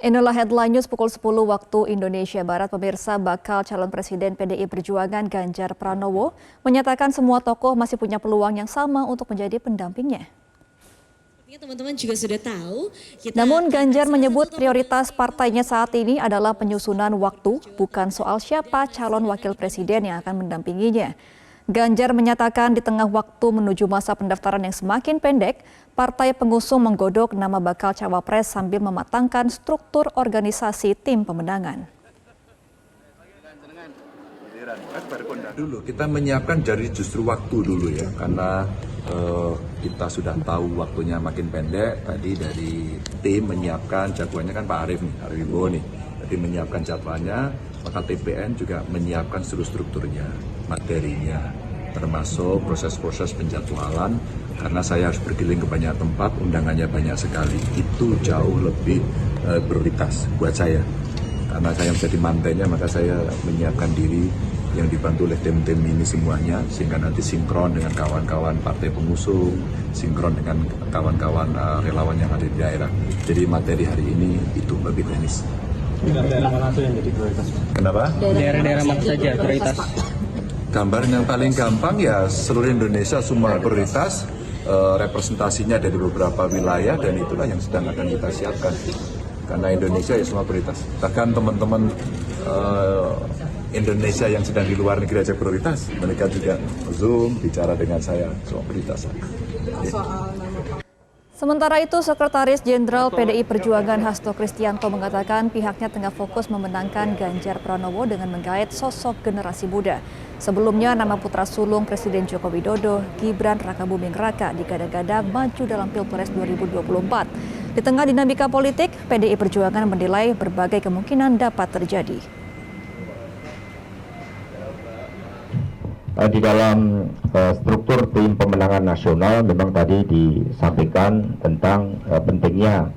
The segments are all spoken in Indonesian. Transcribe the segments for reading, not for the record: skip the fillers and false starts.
Inilah headline news pukul 10 waktu Indonesia Barat. Pemirsa, bakal calon presiden PDI Perjuangan Ganjar Pranowo menyatakan semua tokoh masih punya peluang yang sama untuk menjadi pendampingnya. Teman-teman juga sudah tahu. Namun Ganjar menyebut prioritas partainya saat ini adalah penyusunan waktu, bukan soal siapa calon wakil presiden yang akan mendampinginya. Ganjar menyatakan di tengah waktu menuju masa pendaftaran yang semakin pendek, partai pengusung menggodok nama bakal cawapres sambil mematangkan struktur organisasi tim pemenangan. Dulu kita menyiapkan dari justru waktu dulu ya, karena kita sudah tahu waktunya makin pendek. Tadi dari tim menyiapkan jadwalnya kan Pak Arief nih, Aribo nih. Jadi menyiapkan jadwalnya, maka TPN juga menyiapkan seluruh strukturnya, materinya, termasuk proses-proses penjadwalan. Karena saya harus berkeliling ke banyak tempat, undangannya banyak sekali. Itu jauh lebih prioritas buat saya. Karena saya menjadi mantennya, maka saya menyiapkan diri yang dibantu oleh tim-tim ini semuanya, sehingga nanti sinkron dengan kawan-kawan partai pengusung, sinkron dengan kawan-kawan relawan yang ada di daerah. Jadi materi hari ini itu lebih teknis. Daerah mana yang jadi prioritas? Kenapa? Daerah-daerah mana saja prioritas? Gambaran yang paling gampang ya seluruh Indonesia semua prioritas, representasinya dari beberapa wilayah, dan itulah yang sedang akan kita siapkan. Karena Indonesia ya semua prioritas. Bahkan teman-teman Indonesia yang sedang di luar negeri aja prioritas. Mereka juga Zoom bicara dengan saya soal prioritas. Sementara itu, Sekretaris Jenderal PDI Perjuangan Hasto Kristianto mengatakan pihaknya tengah fokus memenangkan Ganjar Pranowo dengan menggait sosok generasi muda. Sebelumnya, nama putra sulung Presiden Joko Widodo, Gibran Rakabuming Raka, digadang-gadang maju dalam Pilpres 2024. Di tengah dinamika politik, PDI Perjuangan menilai berbagai kemungkinan dapat terjadi. Di dalam struktur tim pemenangan nasional memang tadi disampaikan tentang pentingnya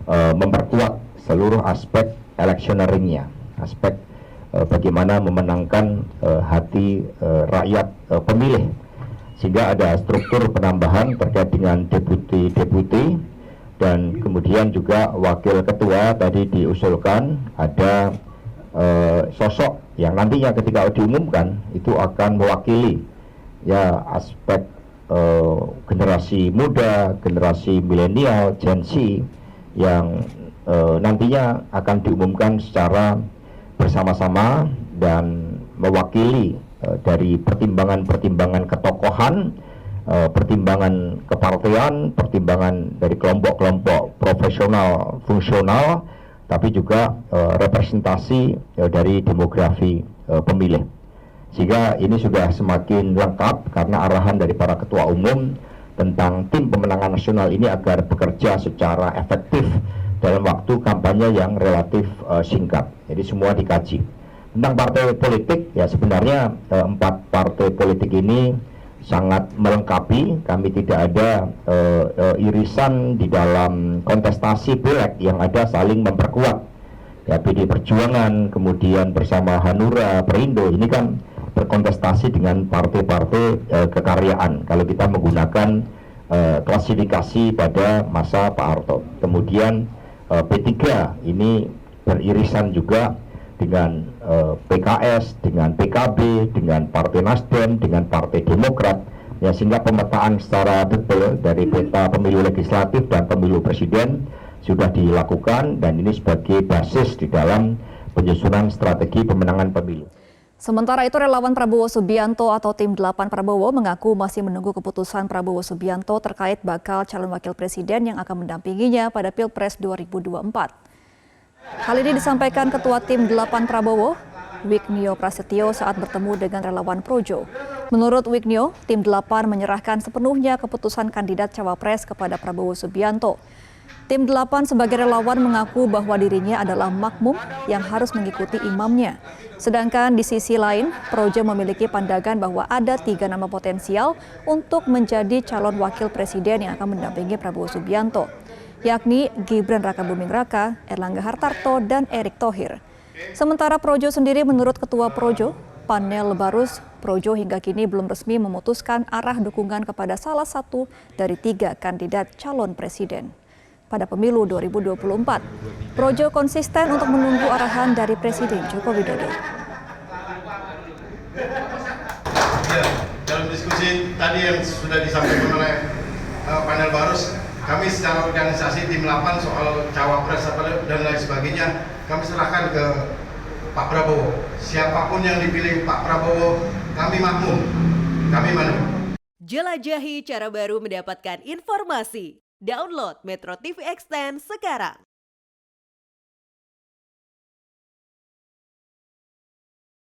memperkuat seluruh aspek electioneeringnya, aspek bagaimana memenangkan hati rakyat pemilih, sehingga ada struktur penambahan terkait dengan deputi, dan kemudian juga wakil ketua tadi diusulkan ada sosok yang nantinya ketika diumumkan itu akan mewakili ya aspek generasi muda, generasi milenial, Gen Z yang nantinya akan diumumkan secara bersama-sama dan mewakili dari pertimbangan-pertimbangan ketokohan, pertimbangan kepartean, pertimbangan dari kelompok-kelompok profesional, fungsional, tapi juga representasi dari demografi pemilih. Sehingga ini sudah semakin lengkap karena arahan dari para ketua umum tentang tim pemenangan nasional ini agar bekerja secara efektif dalam waktu kampanye yang relatif singkat. Jadi semua dikaji. Tentang partai politik, ya sebenarnya 4 partai politik ini sangat melengkapi. Kami tidak ada irisan di dalam kontestasi pileg, yang ada saling memperkuat. Ya, PD Perjuangan, kemudian bersama Hanura, Perindo, ini kan berkontestasi dengan partai-partai kekaryaan kalau kita menggunakan klasifikasi pada masa Pak Harto. Kemudian P3 ini beririsan juga dengan PKS, dengan PKB, dengan Partai Nasdem, dengan Partai Demokrat, ya, sehingga pemetaan secara detail dari peta pemilu legislatif dan pemilu presiden sudah dilakukan, dan ini sebagai basis di dalam penyusunan strategi pemenangan pemilu. Sementara itu, relawan Prabowo Subianto atau tim 8 Prabowo mengaku masih menunggu keputusan Prabowo Subianto terkait bakal calon wakil presiden yang akan mendampinginya pada Pilpres 2024. Hal ini disampaikan Ketua Tim 8 Prabowo, Wignio Prasetyo, saat bertemu dengan relawan Projo. Menurut Wignio, Tim 8 menyerahkan sepenuhnya keputusan kandidat cawapres kepada Prabowo Subianto. Tim 8 sebagai relawan mengaku bahwa dirinya adalah makmum yang harus mengikuti imamnya. Sedangkan di sisi lain, Projo memiliki pandangan bahwa ada 3 nama potensial untuk menjadi calon wakil presiden yang akan mendampingi Prabowo Subianto, yakni Gibran Rakabuming Raka, Erlangga Hartarto, dan Erick Thohir. Sementara Projo sendiri, menurut Ketua Projo, panel Barus, Projo hingga kini belum resmi memutuskan arah dukungan kepada salah satu dari 3 kandidat calon presiden. pada pemilu 2024. Projo konsisten untuk menunggu arahan dari Presiden Joko Widodo. Ya, dalam diskusi tadi yang sudah disampaikan oleh panel Barus, kami secara organisasi tim 8 soal cawapres dan lain sebagainya, kami serahkan ke Pak Prabowo. Siapapun yang dipilih Pak Prabowo, kami makmum, kami manut. Jelajahi cara baru mendapatkan informasi. Download Metro TV Extend sekarang.